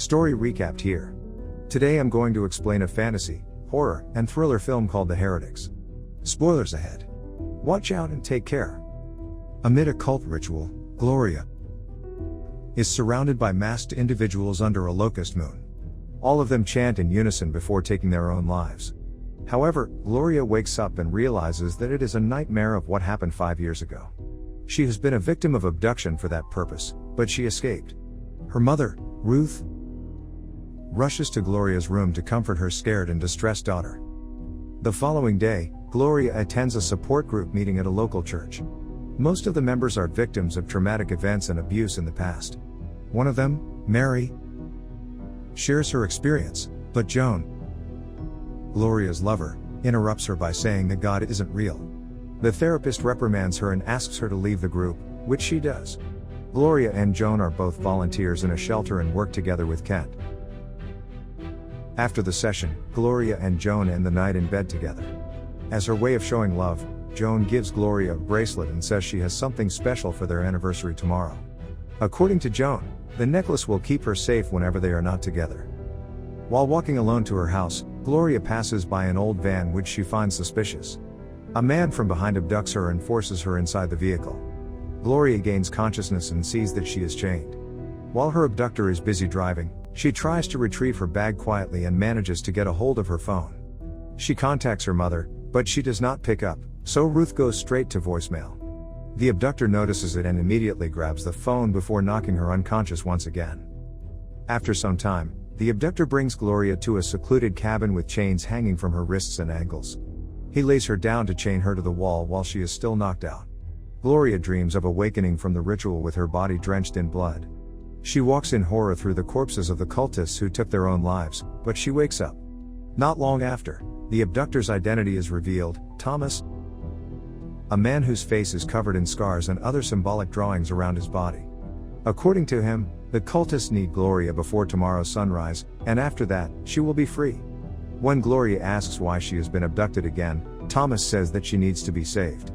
Story recapped here. Today I'm going to explain a fantasy, horror, and thriller film called The Heretics. Spoilers ahead. Watch out and take care. Amid a cult ritual, Gloria is surrounded by masked individuals under a locust moon. All of them chant in unison before taking their own lives. However, Gloria wakes up and realizes that it is a nightmare of what happened 5 years ago. She has been a victim of abduction for that purpose, but she escaped. Her mother, Ruth, rushes to Gloria's room to comfort her scared and distressed daughter. The following day, Gloria attends a support group meeting at a local church. Most of the members are victims of traumatic events and abuse in the past. One of them, Mary, shares her experience, but Joan, Gloria's lover, interrupts her by saying that God isn't real. The therapist reprimands her and asks her to leave the group, which she does. Gloria and Joan are both volunteers in a shelter and work together with Kent. After the session, Gloria and Joan end the night in bed together. As her way of showing love, Joan gives Gloria a bracelet and says she has something special for their anniversary tomorrow. According to Joan, the necklace will keep her safe whenever they are not together. While walking alone to her house, Gloria passes by an old van which she finds suspicious. A man from behind abducts her and forces her inside the vehicle. Gloria gains consciousness and sees that she is chained. While her abductor is busy driving, she tries to retrieve her bag quietly and manages to get a hold of her phone. She contacts her mother, but she does not pick up, so Ruth goes straight to voicemail. The abductor notices it and immediately grabs the phone before knocking her unconscious once again. After some time, the abductor brings Gloria to a secluded cabin with chains hanging from her wrists and ankles. He lays her down to chain her to the wall while she is still knocked out. Gloria dreams of awakening from the ritual with her body drenched in blood. She walks in horror through the corpses of the cultists who took their own lives, but she wakes up. Not long after, the abductor's identity is revealed, Thomas, a man whose face is covered in scars and other symbolic drawings around his body. According to him, the cultists need Gloria before tomorrow's sunrise, and after that, she will be free. When Gloria asks why she has been abducted again, Thomas says that she needs to be saved.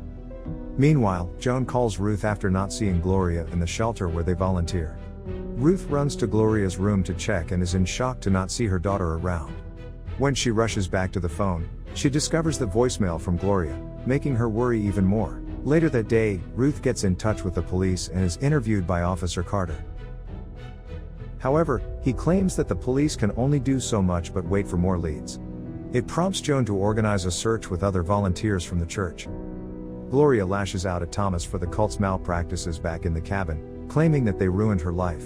Meanwhile, Joan calls Ruth after not seeing Gloria in the shelter where they volunteer. Ruth runs to Gloria's room to check and is in shock to not see her daughter around. When she rushes back to the phone, she discovers the voicemail from Gloria, making her worry even more. Later that day, Ruth gets in touch with the police and is interviewed by Officer Carter. However, he claims that the police can only do so much but wait for more leads. It prompts Joan to organize a search with other volunteers from the church. Gloria lashes out at Thomas for the cult's malpractices back in the cabin, claiming that they ruined her life.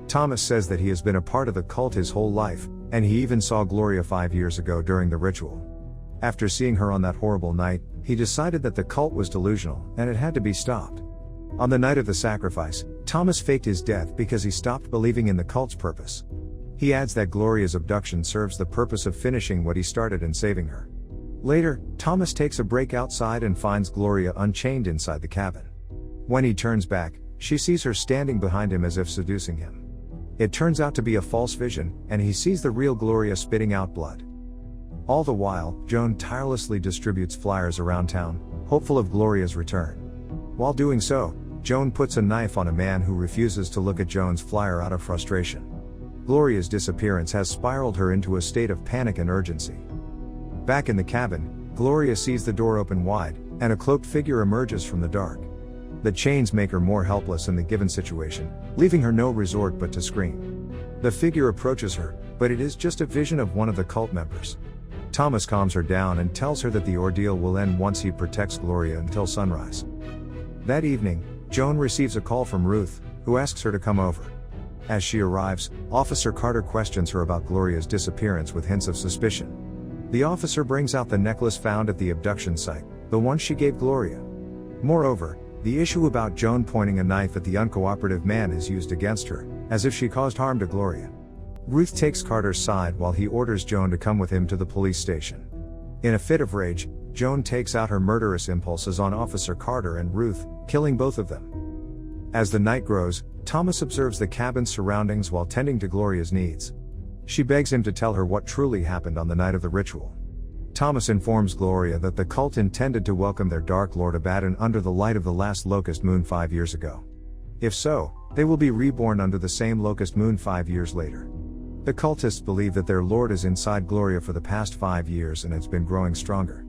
Thomas says that he has been a part of the cult his whole life, and he even saw Gloria 5 years ago during the ritual. After seeing her on that horrible night, he decided that the cult was delusional, and it had to be stopped. On the night of the sacrifice, Thomas faked his death because he stopped believing in the cult's purpose. He adds that Gloria's abduction serves the purpose of finishing what he started and saving her. Later, Thomas takes a break outside and finds Gloria unchained inside the cabin. When he turns back, she sees her standing behind him as if seducing him. It turns out to be a false vision, and he sees the real Gloria spitting out blood. All the while, Joan tirelessly distributes flyers around town, hopeful of Gloria's return. While doing so, Joan puts a knife on a man who refuses to look at Joan's flyer out of frustration. Gloria's disappearance has spiraled her into a state of panic and urgency. Back in the cabin, Gloria sees the door open wide, and a cloaked figure emerges from the dark. The chains make her more helpless in the given situation, leaving her no resort but to scream. The figure approaches her, but it is just a vision of one of the cult members. Thomas calms her down and tells her that the ordeal will end once he protects Gloria until sunrise. That evening, Joan receives a call from Ruth, who asks her to come over. As she arrives, Officer Carter questions her about Gloria's disappearance with hints of suspicion. The officer brings out the necklace found at the abduction site, the one she gave Gloria. Moreover, the issue about Joan pointing a knife at the uncooperative man is used against her, as if she caused harm to Gloria. Ruth takes Carter's side while he orders Joan to come with him to the police station. In a fit of rage, Joan takes out her murderous impulses on Officer Carter and Ruth, killing both of them. As the night grows, Thomas observes the cabin's surroundings while tending to Gloria's needs. She begs him to tell her what truly happened on the night of the ritual. Thomas informs Gloria that the cult intended to welcome their Dark Lord Abaddon under the light of the last locust moon 5 years ago. If so, they will be reborn under the same locust moon 5 years later. The cultists believe that their lord is inside Gloria for the past 5 years and it's been growing stronger.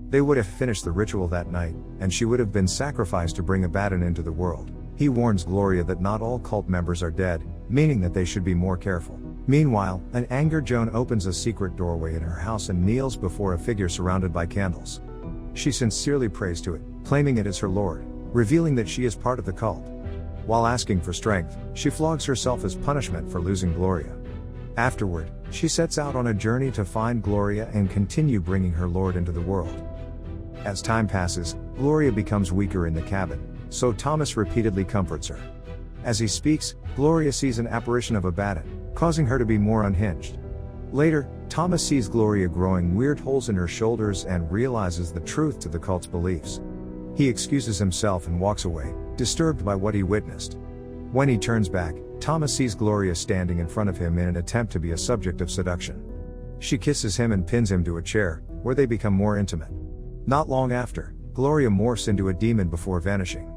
They would have finished the ritual that night, and she would have been sacrificed to bring Abaddon into the world. He warns Gloria that not all cult members are dead, meaning that they should be more careful. Meanwhile, an angered Joan opens a secret doorway in her house and kneels before a figure surrounded by candles. She sincerely prays to it, claiming it as her lord, revealing that she is part of the cult. While asking for strength, she flogs herself as punishment for losing Gloria. Afterward, she sets out on a journey to find Gloria and continue bringing her lord into the world. As time passes, Gloria becomes weaker in the cabin, so Thomas repeatedly comforts her. As he speaks, Gloria sees an apparition of Abaddon, causing her to be more unhinged. Later, Thomas sees Gloria growing weird holes in her shoulders and realizes the truth to the cult's beliefs. He excuses himself and walks away, disturbed by what he witnessed. When he turns back, Thomas sees Gloria standing in front of him in an attempt to be a subject of seduction. She kisses him and pins him to a chair, where they become more intimate. Not long after, Gloria morphs into a demon before vanishing.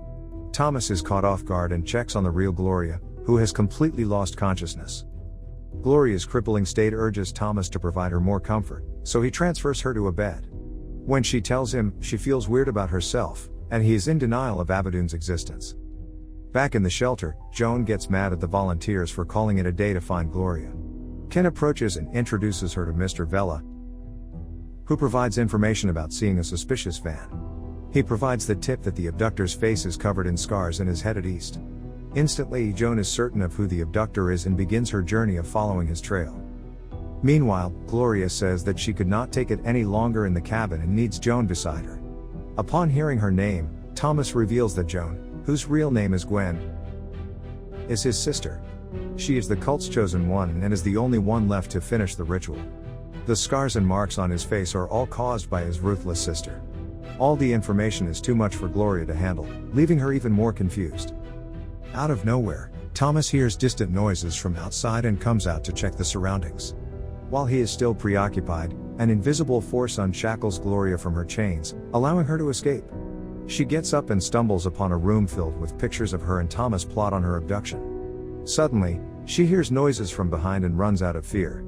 Thomas is caught off guard and checks on the real Gloria, who has completely lost consciousness. Gloria's crippling state urges Thomas to provide her more comfort, so he transfers her to a bed. When she tells him she feels weird about herself, and he is in denial of Abaddon's existence. Back in the shelter, Joan gets mad at the volunteers for calling it a day to find Gloria. Ken approaches and introduces her to Mr. Vela, who provides information about seeing a suspicious van. He provides the tip that the abductor's face is covered in scars and is headed east. Instantly, Joan is certain of who the abductor is and begins her journey of following his trail. Meanwhile, Gloria says that she could not take it any longer in the cabin and needs Joan beside her. Upon hearing her name, Thomas reveals that Joan, whose real name is Gwen, is his sister. She is the cult's chosen one and is the only one left to finish the ritual. The scars and marks on his face are all caused by his ruthless sister. All the information is too much for Gloria to handle, leaving her even more confused. Out of nowhere, Thomas hears distant noises from outside and comes out to check the surroundings. While he is still preoccupied, an invisible force unshackles Gloria from her chains, allowing her to escape. She gets up and stumbles upon a room filled with pictures of her and Thomas plot on her abduction. Suddenly, she hears noises from behind and runs out of fear.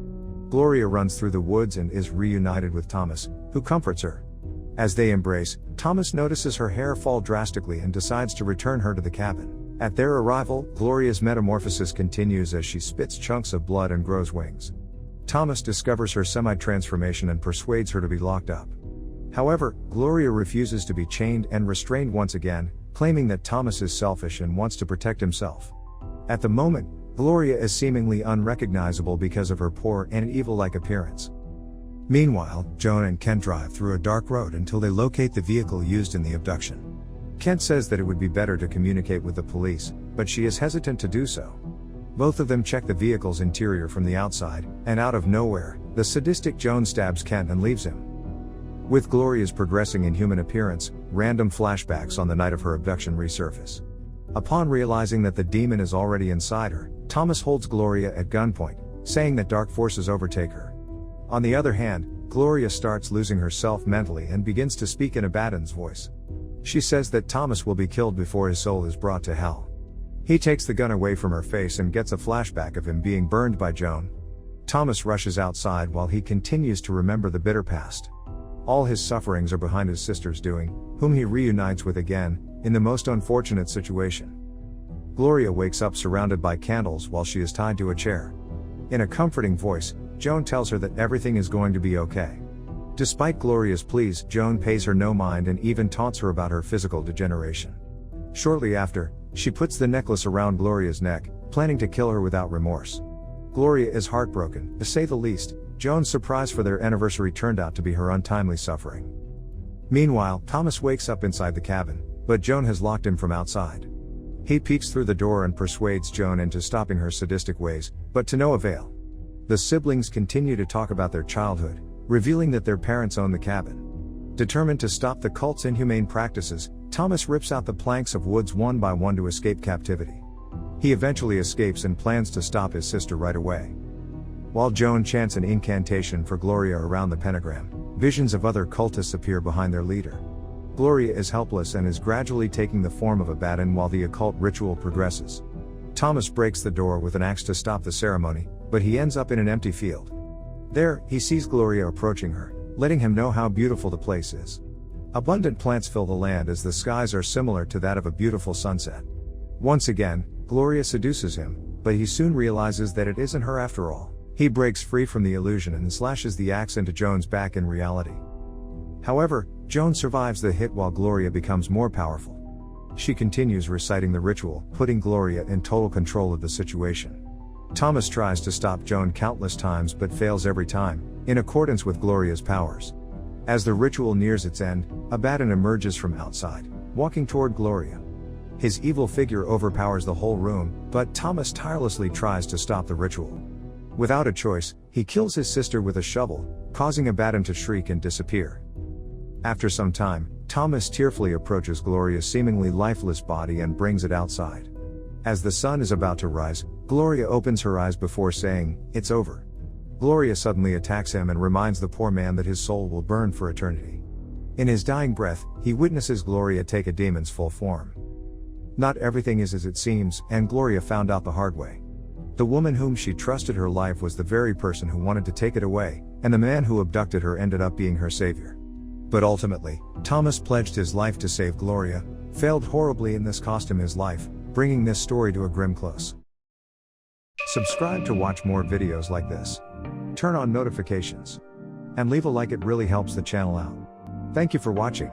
Gloria runs through the woods and is reunited with Thomas, who comforts her. As they embrace, Thomas notices her hair fall drastically and decides to return her to the cabin. At their arrival, Gloria's metamorphosis continues as she spits chunks of blood and grows wings. Thomas discovers her semi-transformation and persuades her to be locked up. However, Gloria refuses to be chained and restrained once again, claiming that Thomas is selfish and wants to protect himself. At the moment, Gloria is seemingly unrecognizable because of her poor and evil-like appearance. Meanwhile, Joan and Kent drive through a dark road until they locate the vehicle used in the abduction. Kent says that it would be better to communicate with the police, but she is hesitant to do so. Both of them check the vehicle's interior from the outside, and out of nowhere, the sadistic Joan stabs Kent and leaves him. With Gloria's progressing in human appearance, random flashbacks on the night of her abduction resurface. Upon realizing that the demon is already inside her, Thomas holds Gloria at gunpoint, saying that dark forces overtake her. On the other hand, Gloria starts losing herself mentally and begins to speak in Abaddon's voice. She says that Thomas will be killed before his soul is brought to hell. He takes the gun away from her face and gets a flashback of him being burned by Joan. Thomas rushes outside while he continues to remember the bitter past. All his sufferings are behind his sister's doing, whom he reunites with again, in the most unfortunate situation. Gloria wakes up surrounded by candles while she is tied to a chair. In a comforting voice, Joan tells her that everything is going to be okay. Despite Gloria's pleas, Joan pays her no mind and even taunts her about her physical degeneration. Shortly after, she puts the necklace around Gloria's neck, planning to kill her without remorse. Gloria is heartbroken, to say the least. Joan's surprise for their anniversary turned out to be her untimely suffering. Meanwhile, Thomas wakes up inside the cabin, but Joan has locked him from outside. He peeks through the door and persuades Joan into stopping her sadistic ways, but to no avail. The siblings continue to talk about their childhood, revealing that their parents own the cabin. Determined to stop the cult's inhumane practices, Thomas rips out the planks of woods one by one to escape captivity. He eventually escapes and plans to stop his sister right away. While Joan chants an incantation for Gloria around the pentagram, visions of other cultists appear behind their leader. Gloria is helpless and is gradually taking the form of Abaddon while the occult ritual progresses. Thomas breaks the door with an axe to stop the ceremony, but he ends up in an empty field. There, he sees Gloria approaching her, letting him know how beautiful the place is. Abundant plants fill the land as the skies are similar to that of a beautiful sunset. Once again, Gloria seduces him, but he soon realizes that it isn't her after all. He breaks free from the illusion and slashes the axe into Joan's back in reality. However, Joan survives the hit while Gloria becomes more powerful. She continues reciting the ritual, putting Gloria in total control of the situation. Thomas tries to stop Joan countless times but fails every time, in accordance with Gloria's powers. As the ritual nears its end, Abaddon emerges from outside, walking toward Gloria. His evil figure overpowers the whole room, but Thomas tirelessly tries to stop the ritual. Without a choice, he kills his sister with a shovel, causing Abaddon to shriek and disappear. After some time, Thomas tearfully approaches Gloria's seemingly lifeless body and brings it outside. As the sun is about to rise, Gloria opens her eyes before saying, "It's over." Gloria suddenly attacks him and reminds the poor man that his soul will burn for eternity. In his dying breath, he witnesses Gloria take a demon's full form. Not everything is as it seems, and Gloria found out the hard way. The woman whom she trusted her life was the very person who wanted to take it away, and the man who abducted her ended up being her savior. But ultimately, Thomas pledged his life to save Gloria, failed horribly and this cost him his life, bringing this story to a grim close. Subscribe to watch more videos like this. Turn on notifications. And leave a like, it really helps the channel out. Thank you for watching.